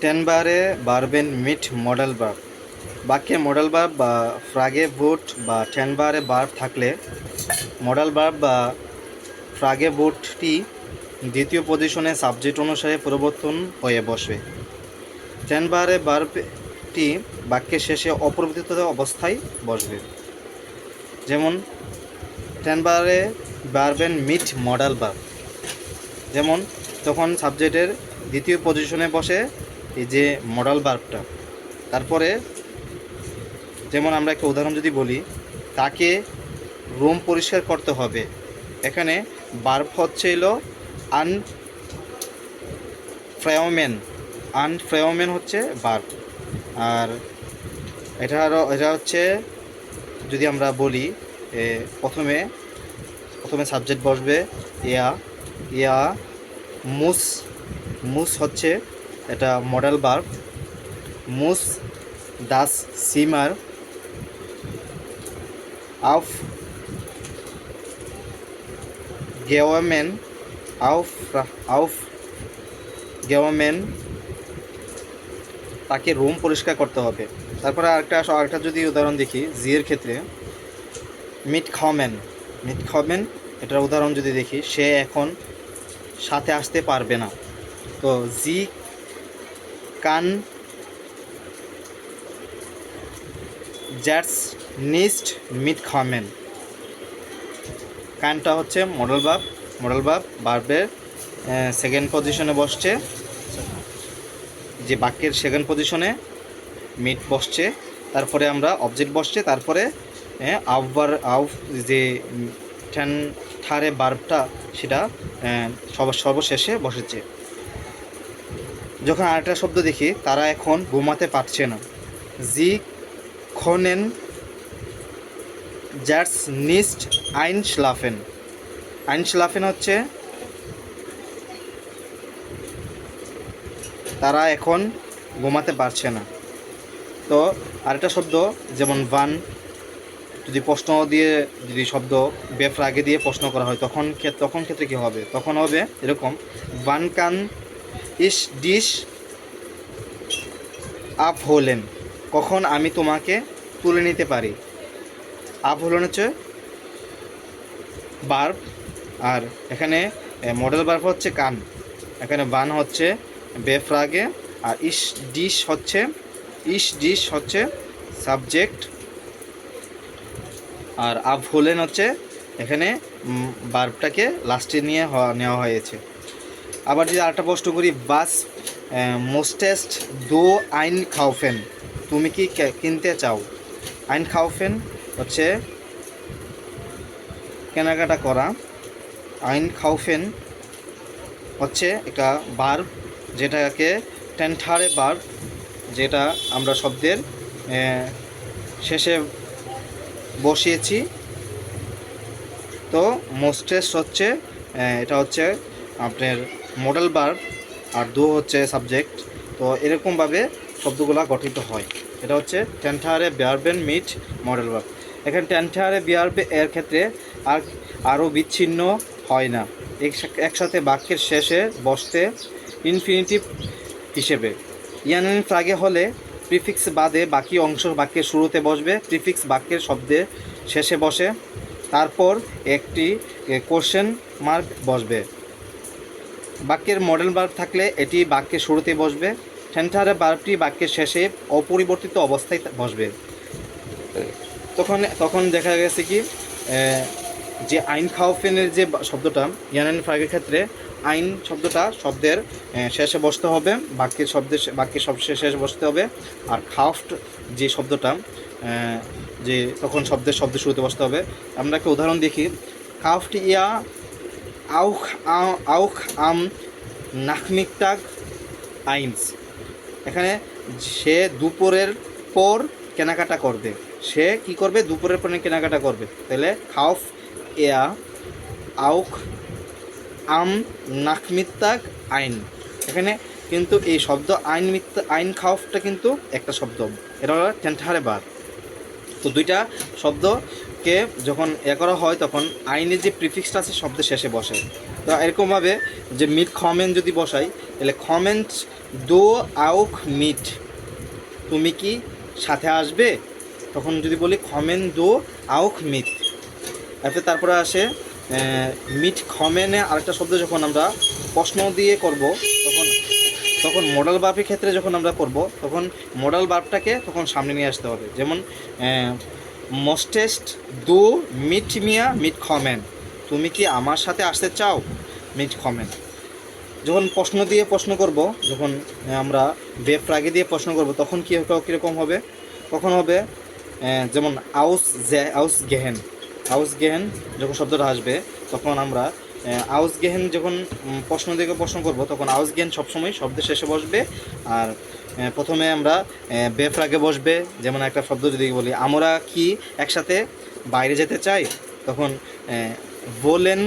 টেনবারে বারবেন meet modal verb. বাক্যে modal verb বা ফ্রাগে বুট বা টেনবারে ভার্ব থাকলে মডেল ভার্ব বা ফ্রাগে বুটটি দ্বিতীয় পজিশনে সাবজেক্ট অনুসারে পরিবর্তন হয়ে বসবে। টেনবারে ভার্বটি বাক্যের শেষে অপরিবর্তিত অবস্থায় বসবে। যেমন টেনবারে বারবেন মিট মডেল ভার্ব, যেমন তখন সাবজেক্টের দ্বিতীয় পজিশনে বসে এই যে মডেল ভার্বটা। তারপরে যেমন আমরা একটা উদাহরণ যদি বলি, তাকে রুম পরিষ্কার করতে হবে, এখানে ভার্ব হচ্ছে এলো আনফ্রেওমেন হচ্ছে ভার্ব। আর এটা হচ্ছে যদি আমরা বলি প্রথমে সাবজেক্ট বসবে ইয়া ইয়া মুস মুস হচ্ছে এটা মডেল ভার্ব। মুস দাস সিমার আউফ গেওয়ামেন আউফ গেওয়ামেন, তাকে রুম পরিষ্কার করতে হবে। তারপরে আরেকটা যদি উদাহরণ দেখি জি এর ক্ষেত্রে, মিট খাওমেন এটার উদাহরণ যদি দেখি, সে এখন সাথে আসতে পারবে না। তো জি কান জ্যাটস নিস্ট মিট খাওমেন, কানটা হচ্ছে মডেল ভার্ব ভার্বের সেকেন্ড পজিশনে বসছে, যে বাক্যের সেকেন্ড পজিশনে মিট বসছে, তারপরে আমরা অবজেক্ট বসছে, তারপরে আউফ যে ঠারে ভার্বটা সেটা সর্বশেষে বসেছে। যখন আরেকটা শব্দ দেখি, তারা এখন ঘুমাতে পারছে না, জি খনেন জ্যাটস নিস্ট আইনশলাফেন হচ্ছে তারা এখন ঘুমাতে পারছে না। তো আরেকটা শব্দ যেমন ভান, যদি প্রশ্ন দিয়ে যদি শব্দ বেফ্রাগে দিয়ে প্রশ্ন করা হয়, তখন ক্ষেত্রে কী হবে? তখন হবে এরকম, ভান কান ইস ডিশ আপ হলেন, কখন আমি তোমাকে তুলে নিতে পারি। আপ হলেন হচ্ছে ভার্ব, আর এখানে মডেল ভার্ব হচ্ছে কান, এখানে ভান হচ্ছে বেফ্রাগে, আর ইস ডিশ হচ্ছে সাবজেক্ট, আর আপ হলেন হচ্ছে এখানে ভার্বটাকে লাস্টে নেওয়া হয়েছে। আবার যদি আরেকটা প্রশ্ন করি, বাস মোস্টেস্ট দো আইন খাওফেন, তুমি কি কিনতে চাও। আইন খাওফেন হচ্ছে কেনাকাটা করা, আইন খাওফেন হচ্ছে একটা ভার্ব, যেটাকে টেনঠারে ভার্ব, যেটা আমরা শব্দের শেষে বসিয়েছি। তো মোস্টেস্ট হচ্ছে এটা হচ্ছে আপনার মডেল ভার্ব, আর দো হচ্ছে সাবজেক্ট। তো এরকমভাবে শব্দগুলো গঠিত হয়। এটা হচ্ছে টেনঠারে বারবেন মিট মডেল ভার্ব। এখানে টেনঠারে বারবে এর ক্ষেত্রে আরও বিচ্ছিন্ন হয় না, একসাথে বাক্যের শেষে বসতে ইনফিনিটিভ হিসেবে। ইয়ান ফ্রাগে হলে প্রিফিক্স বাদে বাকি অংশ বাক্যের শুরুতে বসবে, প্রিফিক্স বাক্যের শব্দের শেষে বসে, তারপর একটি কোশ্চেন মার্ক বসবে। বাক্যের মডেল ভার্ব থাকলে এটি বাক্যের শুরুতে বসবে, টেনঠারে ভার্বটি বাক্যের শেষে অপরিবর্তিত অবস্থায় বসবে। তখন দেখা গেছে কি, যে আইন খাওফেনের যে শব্দটা ইয়ান ফ্রাগের ক্ষেত্রে আইন শব্দটা শব্দের শেষে বসতে হবে, বাক্যের শেষে বসতে হবে। আর খাউফট যে শব্দটা যে তখন শব্দের শুরুতে বসতে হবে। আমরা একটা উদাহরণ দেখি, খাউফট ইয়া আউখ আম নাখমিকটাগ আইনস, এখানে সে দুপুরের পর কেনাকাটা করবে, সে কি করবে? দুপুরের পর কেনাকাটা করবে। তাহলে খাউফ ইয়া আউখ আম নাখমিত্তাগ আইন, এখানে কিন্তু এই শব্দ আইন খাউফটা কিন্তু একটা শব্দ, এটা হলো টেনঠারে ভার্ব। তো দুইটা শব্দকে যখন করা হয়, তখন আইনের যে প্রিফিক্সটা আছে শব্দের শেষে বসে। তো এরকমভাবে যে মিট খাওমেন যদি বসাই, তাহলে কমেন্ট দো আউক মিট, তুমি কি সাথে আসবে? তখন যদি বলি কমেন্ট দো আউক মিট। তারপরে আসে মিট খমেনে আরেকটা শব্দ যখন আমরা প্রশ্ন দিয়ে করব তখন তখন মডাল বার্বের ক্ষেত্রে যখন আমরা করব তখন মডাল বার্বটাকে তখন সামনে নিয়ে আসতে হবে। যেমন মোস্টেস্ট দো মিট মিয়া মিট খমেন, তুমি কি আমার সাথে আসতে চাও? মিট খমেন। যখন প্রশ্ন দিয়ে প্রশ্ন করব, যখন আমরা বেফ রাগে দিয়ে প্রশ্ন করব তখন কীরকম হবে? তখন হবে যেমন আউস গেহেন, আউস গেহেন যখন শব্দটা আসবে তখন আমরা আউস গেহেন যখন প্রশ্ন দিয়ে প্রশ্ন করব তখন আউস গেহেন সবসময় শব্দের শেষে বসবে। আর প্রথমে আমরা বেফ রাগে বসবে। যেমন একটা শব্দ যদি বলি আমরা কি একসাথে বাইরে যেতে চাই, তখন বলেন